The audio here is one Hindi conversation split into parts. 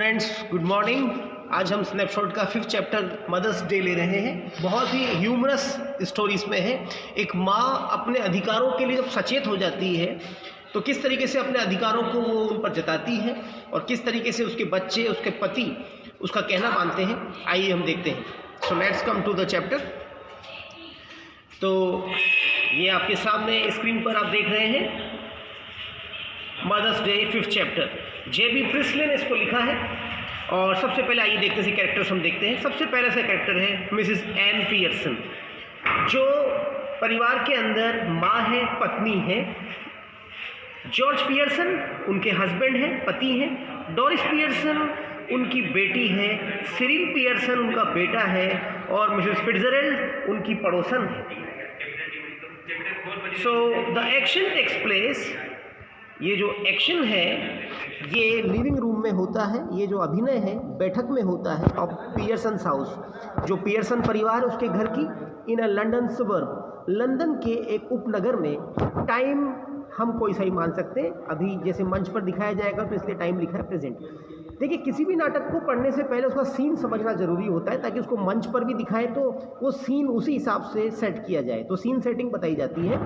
Friends good morning. आज हम स्नैपशॉट का 5th चैप्टर मदर्स डे ले रहे हैं। बहुत ही ह्यूमरस स्टोरी इसमें है। एक माँ अपने अधिकारों के लिए जब सचेत हो जाती है तो किस तरीके से अपने अधिकारों को वो उन पर जताती है और किस तरीके से उसके बच्चे, उसके पति उसका कहना मानते हैं। आइए हम देखते हैं। So let's come to the chapter. तो ये आपके सामने स्क्रीन पर आप देख रहे हैं मदर्स डे 5th चैप्टर। जेबी प्रिस्ले ने इसको लिखा है। और सबसे पहले आइए देखते हैं कैरेक्टर्स हम देखते हैं। सबसे पहला सा कैरेक्टर है मिसेस एन पियर्सन, जो परिवार के अंदर माँ है, पत्नी है। जॉर्ज पियर्सन उनके हस्बैंड हैं, पति हैं। डोरिस पियर्सन उनकी बेटी है। सिरिल पियर्सन उनका बेटा है और मिसेस फिट्जरेल्ड उनकी पड़ोसन है। So the action takes place, ये जो एक्शन है ये लिविंग रूम में होता है। ये जो अभिनय है बैठक में होता है ऑफ पियर्सन्स हाउस, जो पियर्सन परिवार है उसके घर की, इन अ लंदन सबर्ब, लंदन के एक उपनगर में। टाइम हम कोई सही मान सकते हैं, अभी जैसे मंच पर दिखाया जाएगा तो इसलिए टाइम लिखा है प्रेजेंट। देखिए, किसी भी नाटक को पढ़ने से पहले उसका सीन समझना जरूरी होता है ताकि उसको मंच पर भी दिखाएं तो वो सीन उसी हिसाब से सेट किया जाए। तो सीन सेटिंग बताई जाती है।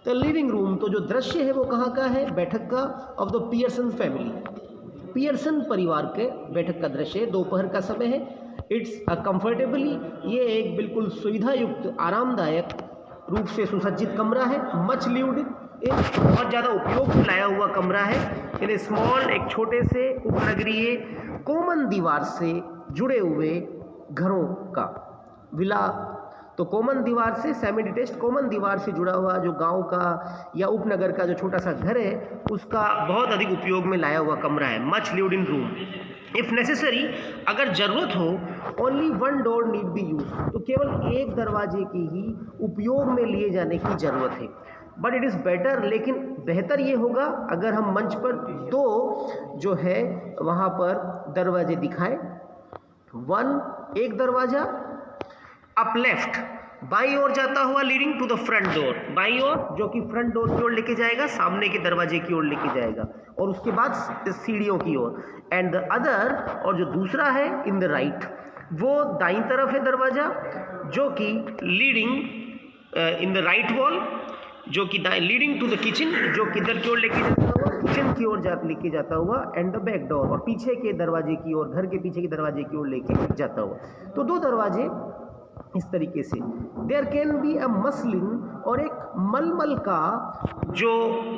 तो लिविंग रूम, तो जो दृश्य है वो कहाँ का है? बैठक का, of the Pearson family, Pearson परिवार के बैठक का दृश्य है। दोपहर का समय है। इट्स अ कंफर्टेबली, ये एक बिल्कुल सुविधायुक्त, आरामदायक रूप से सुसज्जित कमरा है। मच लिव्ड, एक बहुत ज़्यादा उपयोग में लाया हुआ कमरा है। इन स्मॉल, एक छोटे से उपनगरीय कॉमन दीवार से जुड़े हुए घरों का विला। तो कॉमन दीवार से, सेमी डिटेच्ड कॉमन दीवार से जुड़ा हुआ जो गांव का या उपनगर का जो छोटा सा घर है उसका बहुत अधिक उपयोग में लाया हुआ कमरा है। Much lived in room. If necessary, अगर ज़रूरत हो, only one door need be use, तो केवल एक दरवाजे की ही उपयोग में लिए जाने की ज़रूरत है। बट इट इज़ बेटर, लेकिन बेहतर ये होगा अगर हम मंच पर दो जो है वहाँ पर दरवाजे दिखाएं। वन, एक दरवाज़ा अप लेफ्ट, बाईं ओर जाता हुआ, leading to the front door, बाईं ओर, जो कि फ्रंट डोर की ओर लेके जाएगा, सामने के दरवाजे की ओर लेके जाएगा, और उसके बाद सीढ़ियों की ओर। एंड द अदर, और जो दूसरा है इन द राइट, वो दाईं तरफ है दरवाजा, जो कि leading in the right wall, जो कि लीडिंग टू द किचन, जो किधर की ओर लेके जाता हुआ, किचन की ओर लेके जाता हुआ। एंड द बैक डोर, और पीछे के दरवाजे की ओर, घर के पीछे के दरवाजे की ओर लेके जाता हुआ। तो दो दरवाजे इस तरीके से। There can be a muslin, और एक मलमल का जो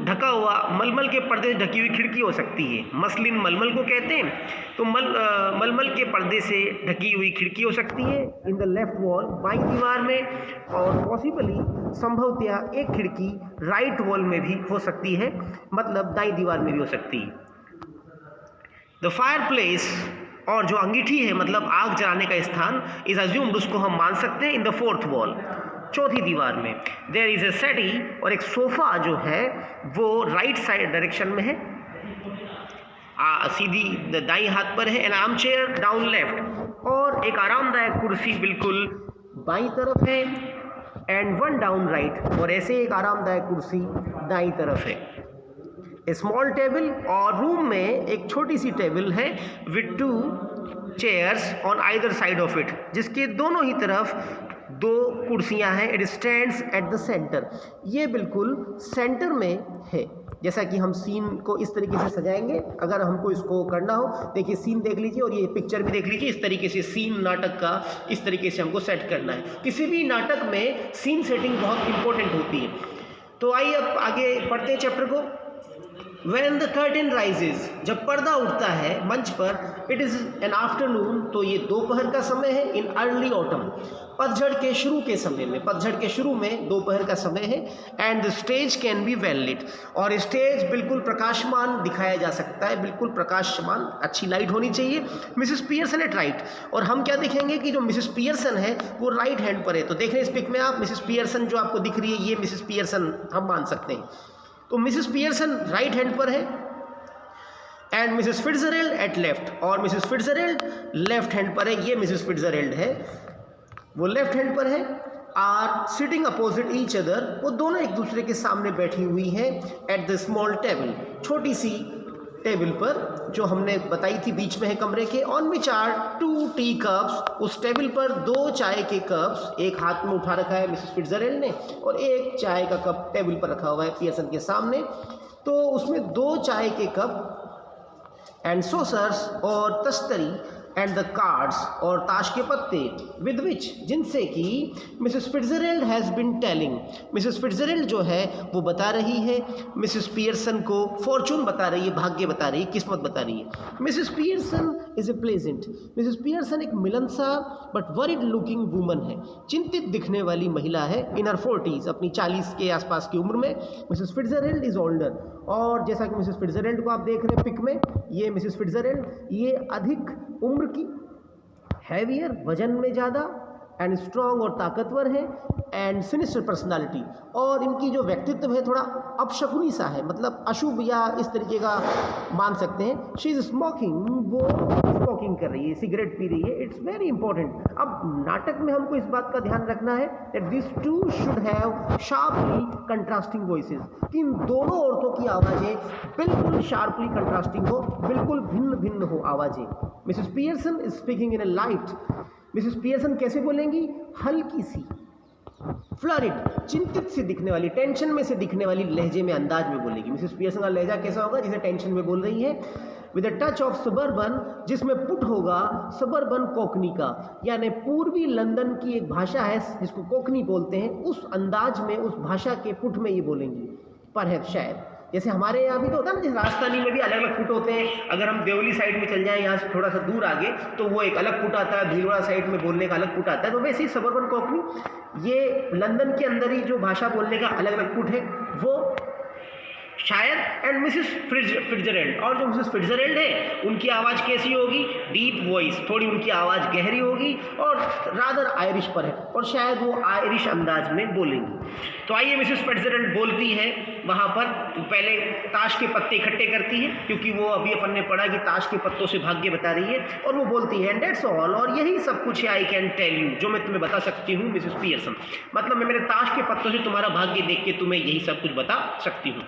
ढका हुआ, मलमल के पर्दे से ढकी हुई खिड़की हो सकती है। मसलिन मलमल को कहते हैं। तो मलमल के पर्दे से ढकी हुई खिड़की हो सकती है इन द लेफ्ट वॉल, बाईं दीवार में, और पॉसिबली, संभवतया, एक खिड़की राइट वॉल में भी हो सकती है, मतलब दाईं दीवार में भी हो सकती है। द फायर प्लेस, और जो अंगीठी है मतलब आग जलाने का स्थान, इज अज्यूम्ड, उसको हम मान सकते हैं, इन द फोर्थ वॉल, चौथी दीवार में। देयर इज ए सेटी, और एक सोफा जो है वो राइट साइड डायरेक्शन में है, सीधी दाईं हाथ पर है। N arm chair down left, और एक आरामदायक कुर्सी बिल्कुल बाईं तरफ है। एंड वन डाउन राइट, और ऐसे एक आरामदायक कुर्सी दाईं तरफ है। स्मॉल टेबल, और रूम में एक छोटी सी टेबल है with 2 chairs on either side of it, जिसके दोनों ही तरफ 2 कुर्सियां हैं। It stands at the centre, ये बिल्कुल सेंटर में है। जैसा कि हम सीन को इस तरीके से सजाएंगे, अगर हमको इसको करना हो, देखिए सीन देख लीजिए और ये पिक्चर भी देख लीजिए। इस तरीके से सीन नाटक का इस तरीके से हमको सेट करना है। किसी भी नाटक में सीन सेटिंग बहुत इंपॉर्टेंट होती है। तो आइए अब आगे पढ़ते हैं चैप्टर को। When the curtain rises, जब पर्दा उठता है मंच पर, it is an afternoon, तो ये दोपहर का समय है। in early autumn, पतझड़ के शुरू के समय में, पतझड़ के शुरू में दोपहर का समय है। and the stage can be well lit, और स्टेज बिल्कुल प्रकाशमान दिखाया जा सकता है, बिल्कुल प्रकाशमान, अच्छी लाइट होनी चाहिए। मिसेस पियर्सन एट राइट, और हम क्या देखेंगे कि जो मिसेस पियर्सन है वो राइट हैंड पर है। तो देख रहे हैं इस पिक में आप, मिसेस पियर्सन जो आपको दिख रही है, ये मिसेस पियर्सन हम मान सकते हैं। तो मिसेस पियर्सन राइट हैंड पर है। एंड मिसेस फिट्जरेल्ड एट लेफ्ट, और मिसेस फिट्जरेल्ड लेफ्ट हैंड पर है। ये मिसेस फिट्जरेल्ड है, वो लेफ्ट हैंड पर है। Are sitting opposite each other, वो दोनों एक दूसरे के सामने बैठी हुई हैं। एट द स्मॉल टेबल, छोटी सी टेबल पर जो हमने बताई थी बीच में है कमरे के, on which are 2 tea cups, उस टेबल पर 2 चाय के कप्स, एक हाथ में उठा रखा है मिसेस फिट्जरेल्ड ने और एक चाय का कप टेबल पर रखा हुआ है पियर्सन के सामने। तो उसमें 2 चाय के कप एंड सोसर्स और तस्तरी एंड द कार्ड्स और ताश के पत्ते विद विच, जिनसे कि Mrs Fitzgerald has been telling, Mrs Fitzgerald जो है वो बता रही है मिसेस पियर्सन को फॉर्चून बता रही है, भाग्य बता रही है, किस्मत बता रही है। Mrs Pearson is a pleasant, Mrs Pearson एक मिलनसार बट वरीड लुकिंग वूमन है, चिंतित दिखने वाली महिला है, इन हर 40s, अपनी 40 के आसपास की उम्र में। मिसेस फिट्जरेल्ड इज़ ओल्डर, और जैसा कि मिसेस फिट्जरेल्ड को आप देख रहे हैं पिक में, ये मिसेस फिट्जरेल्ड ये अधिक उम्र की, हैवियर, वजन में ज़्यादा, एंड स्ट्रॉन्ग और ताकतवर है, एंड सिनिस्टर पर्सनालिटी, और इनकी जो व्यक्तित्व है थोड़ा अपशकुनी सा है, मतलब अशुभ या इस तरीके का मान सकते हैं। शी इज़ स्मोकिंग, वो स्मोकिंग कर रही है, सिगरेट पी रही है, इट्स वेरी इंपॉर्टेंट। अब नाटक में हमको इस बात का ध्यान रखना है that this two should have sharply contrasting voices, कि इन दोनों औरतों की आवाज़ें बिल्कुल शार्पली कंट्रास्टिंग हो, बिल्कुल भिन्न भिन्न हो आवाज़ें। Mrs Pearson is speaking in A light, Mrs Pearson कैसे बोलेंगी? हल्की सी, फ्लरिड, चिंतित से दिखने वाली, टेंशन में से दिखने वाली लहजे में, अंदाज में बोलेगी। मिसेस पियर्सन का लहजा कैसा होगा? जैसे टेंशन में बोल रही है, with a touch of suburban, जिसमें पुट होगा सबर्बन कोकनी का, यानी पूर्वी लंदन की एक भाषा है जिसको कोकनी बोलते हैं, उस अंदाज में, उस भाषा के पुट में ये बोलेंगी। पर शायद जैसे हमारे यहाँ भी तो होता है ना, जैसे राजस्थानी में भी अलग अलग पुट होते हैं। अगर हम देवली साइड में चल जाएं, यहाँ से थोड़ा सा दूर आगे, तो वो एक अलग पुट आता है, भीलवाड़ा साइड में बोलने का अलग पुट आता है। तो वैसे ही सबर्बन कोकनी, ये लंदन के अंदर ही जो भाषा बोलने का अलग अलग पुट है वो शायद। एंड मिसेस फिट्जरेल्ड, और जो मिसेस फिट्जरेल्ड है उनकी आवाज़ कैसी होगी? डीप वॉइस, थोड़ी उनकी आवाज़ गहरी होगी और रादर आयरिश पर है, और शायद वो आयरिश अंदाज में बोलेंगी। तो आइए, मिसेस फिट्जरेल्ड बोलती है वहाँ पर, तो पहले ताश के पत्ते इकट्ठे करती है, क्योंकि वो अभी अपन ने पढ़ा कि ताश के पत्तों से भाग्य बता रही है, और वो बोलती है एंड दैट्स ऑल, और यही सब कुछ है, आई कैन टेल यू, जो मैं तुम्हें बता सकती हूँ मिसेस पियर्सन, मतलब मैं मेरे ताश के पत्तों से तुम्हारा भाग्य देख के तुम्हें यही सब कुछ बता सकती हूँ।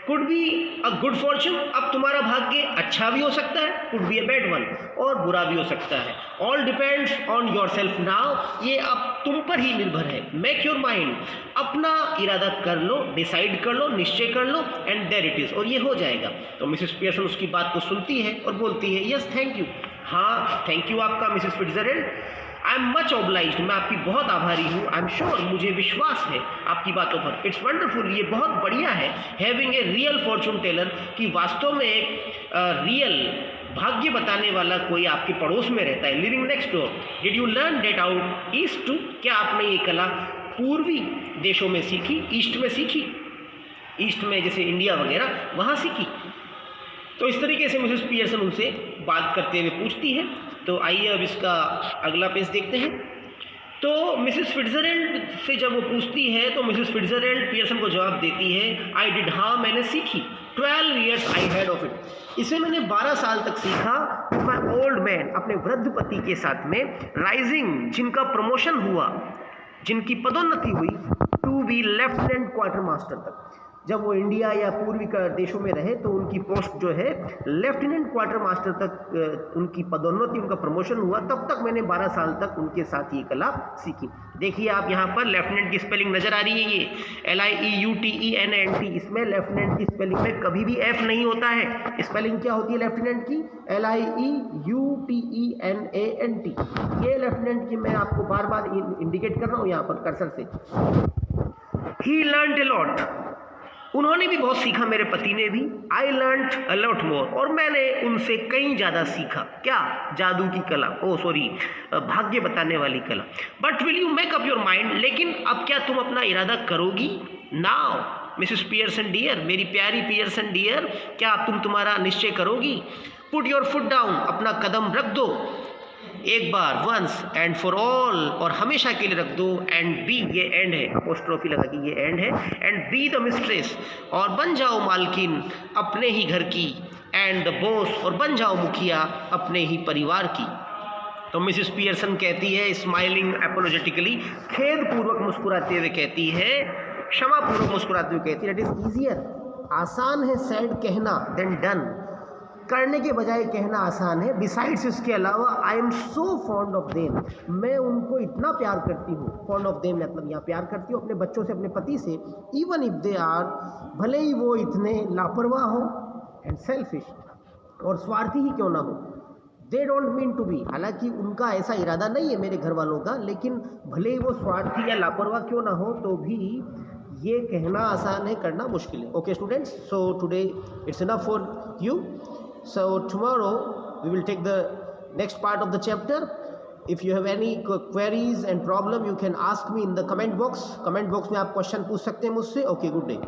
Could be a good Fortune, अब तुम्हारा भाग्य अच्छा भी हो सकता है, could be a bad one, और बुरा भी हो सकता है। All depends on your self now, ये अब तुम पर ही निर्भर है। मेक योर माइंड, अपना इरादा कर लो, डिसाइड कर लो, निश्चय कर लो, एंड देयर इट इज़, और ये हो जाएगा। तो मिसेस पियर्सन उसकी बात को सुनती है और बोलती है यस थैंक यू, हाँ थैंक यू आपका Mrs Fitzgerald, I am much obliged, मैं आपकी बहुत आभारी हूँ। आई एम श्योर, मुझे विश्वास है आपकी बातों पर। इट्स वंडरफुल, ये बहुत बढ़िया है, having a real fortune teller, कि वास्तव में एक रियल भाग्य बताने वाला कोई आपके पड़ोस में रहता है, living next door. Did you learn that out east too, क्या आपने ये कला पूर्वी देशों में सीखी, ईस्ट में सीखी, ईस्ट में जैसे इंडिया वगैरह वहाँ सीखी? तो इस तरीके से मिसेस पियर्सन उनसे बात करते हुए पूछती है। तो आइए अब इसका अगला पेज देखते हैं। तो मिसेस फिट्जरेल्ड से जब वो पूछती है तो मिसेस फिट्जरेल्ड पियर्सन को जवाब देती है आई डिड, हाँ मैंने सीखी, 12 years I had of it, इसे मैंने 12 साल तक सीखा विद माई ओल्ड मैन, अपने वृद्ध पति के साथ में, राइजिंग, जिनका प्रमोशन हुआ, जिनकी पदोन्नति हुई, to be lieutenant quartermaster तक। जब वो इंडिया या पूर्वी देशों में रहे तो उनकी पोस्ट जो है लेफ्टिनेंट क्वार्टर मास्टर तक उनकी पदोन्नति, उनका प्रमोशन हुआ, तब तक मैंने 12 साल तक उनके साथ ये कला सीखी। देखिए आप यहाँ पर लेफ्टिनेंट की स्पेलिंग नज़र आ रही है, ये LIEUTENANT, इसमें लेफ्टिनेंट की स्पेलिंग में कभी भी F नहीं होता है। स्पेलिंग क्या होती है लेफ्टिनेंट की? LIEUTENANT। ये लेफ्टिनेंट की मैं आपको बार बार इंडिकेट कर रहा हूँ यहाँ पर कर्सर से। He learned a lot, उन्होंने भी बहुत सीखा, मेरे पति ने भी। I learn a lot more, और मैंने उनसे कहीं ज़्यादा सीखा। क्या? जादू की कला, भाग्य बताने वाली कला। But will you make up your mind, लेकिन अब क्या तुम अपना इरादा करोगी? नाउ मिसेस पियर्सन डियर, मेरी प्यारी पियर्सन डियर, क्या अब तुम तुम्हारा निश्चय करोगी? पुट योर फुट डाउन, अपना कदम रख दो एक बार, वंस एंड फॉर ऑल, और हमेशा के लिए रख दो। एंड बी, ये एंड है, अपोस्ट्रोफी लगा कि ये एंड है। एंड बी द मिस्ट्रेस, और बन जाओ मालकिन अपने ही घर की। एंड द बॉस, और बन जाओ मुखिया अपने ही परिवार की। तो मिसेस पियर्सन कहती है, स्माइलिंग एपोलोजेटिकली, खेद पूर्वक मुस्कुराते हुए कहती है, क्षमा पूर्वक मुस्कुराते हुए कहती है, इट इज ईजियर आसान है सैड कहना देन डन, करने के बजाय कहना आसान है। बिसाइड्स इसके अलावा I am so fond of them, मैं उनको इतना प्यार करती हूँ। फॉन्ड ऑफ देम मतलब यहाँ प्यार करती हूँ अपने बच्चों से, अपने पति से। इवन इफ दे आर, भले ही वो इतने लापरवाह हो, एंड सेल्फिश, और स्वार्थी ही क्यों ना हो। They don't mean to be, हालांकि उनका ऐसा इरादा नहीं है मेरे घर वालों का, लेकिन भले ही वो स्वार्थी या लापरवाह क्यों ना हो तो भी ये कहना आसान है, करना मुश्किल है। Okay students, so today it's enough for you. So tomorrow we will take the next part of the chapter. If you have any queries and problem you can ask me in the comment box. Comment box में आप क्वेश्चन पूछ सकते हैं मुझसे। Okay, good day.